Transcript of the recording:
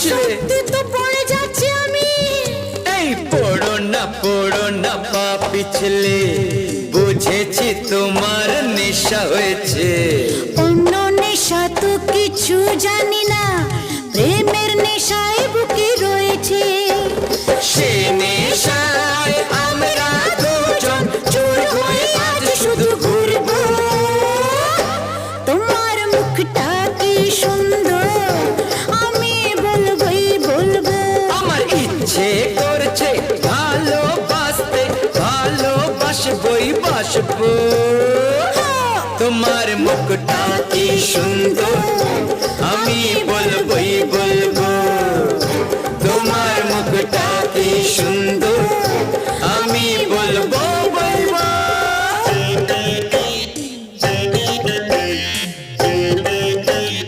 সত্যি তো পড়ে যাচ্ছি আমি। এই পড়ো না পা পিছলে, বুঝেছি তোমার নেশা হয়েছে। অন্য নেশা তো কিছু জানি না, প্রেমের নেশায় বুকে রয়েছে। সে নেশায় আমরা দুজন চোর হয়ে আজ শুধু ঘুরবো। তোমার মুখটা কি সুন্দর, আমি বলবোই বলবো। আমার ইচ্ছে করছে ভালোবাসতে, ভালোবাসবই বাসবো। তোমার মুখটা কি সুন্দর, আমি